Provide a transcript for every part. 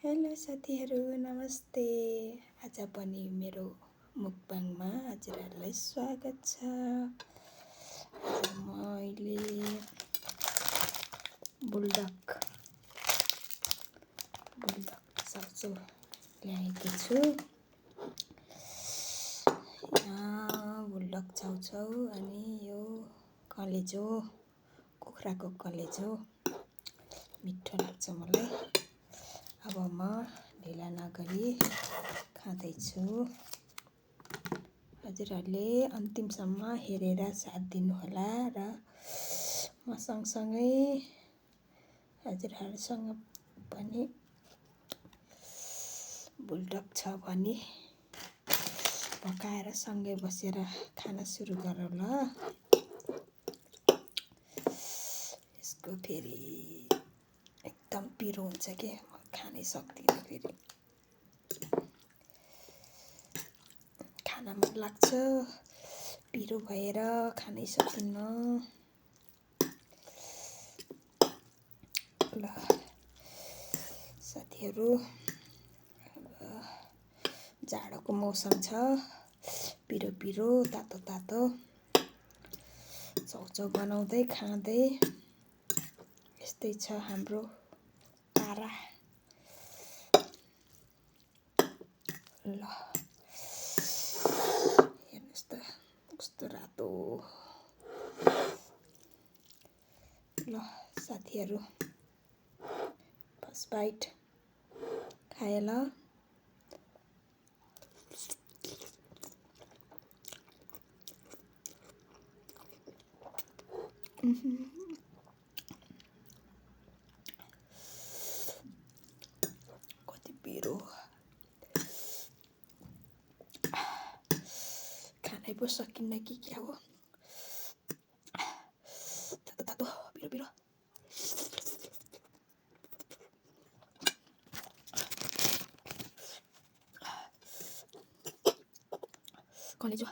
Hello साथीहरू, नमस्ते। आज पनि मेरो मुक्बाङमा हजुरहरूलाई स्वागत छ। आज मैले बुल्डक चाउचाउ ल्याएको छु। यहाँ बुल्डक चाउचाउ अनि यो कलेजो, कुखुराको कलेजो मिठो लाग्छ मलाई। अब म ढिला नगरी खाँदैछु। हजुरहरूले अन्तिमसम्म हेरेर साथ दिनुहोला र म सँगसँगै हजुरहरूसँग पनि बुल्डक छ भने पकाएर सँगै बसेर खान सुरु गरौँ ल। यसको फेरि एकदम पिरो हुन्छ के, खानै सक्दिनँ। फेरि खान मन लाग्छ, पिरो भएर खानै सक्दिनँ। ल साथीहरू, जाडोको मौसम छ, पिरो पिरो तातो तातो चाउचाउ बनाउँदै खाँदै यस्तै छ हाम्रो पारा। ल हेर्नुहोस् त कस्तो रातो। ल साथीहरू, फर्स्ट बाइट खाए ल। कति पिरो, खानै पो सकिन्न कि क्या हो। तातो तातो पिरो पिरो। कलेजो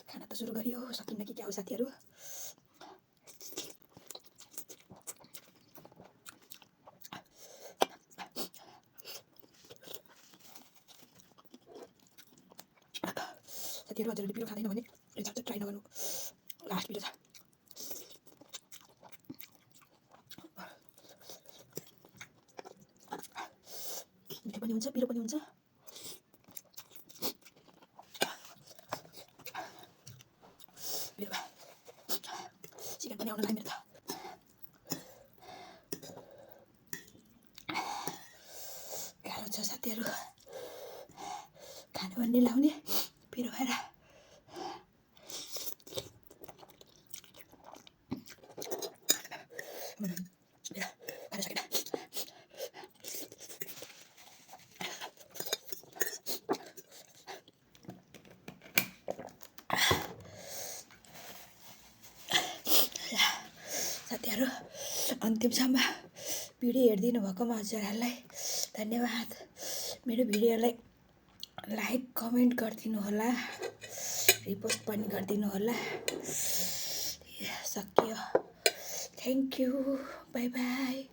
खाना त सुरु गरियो, सकिन्न कि क्या हो साथीहरू। साथीहरू, हजुरहरूले पिरो खाँदैन भने यो चाउचाउ ट्राई नगर्नु, लास्ट पिरो छ। मिठो पनि हुन्छ, पिरो पनि हुन्छ। चिकन पनि आउन लाग्यो मेरो त। गाह्रो छ साथीहरू, खानु भन्ने लाउने पिरो भएर। खान सकेन। साथीहरू, अन्तिमसम्म भिडियो हेरिदिनु भएकोमा हजुरहरूलाई धन्यवाद। मेरो भिडियोलाई लाइक कमेन्ट गरिदिनु होला, रिपोस्ट पनि गरिदिनु होला। सकियो, थ्याङ्क यू, बाई बाई।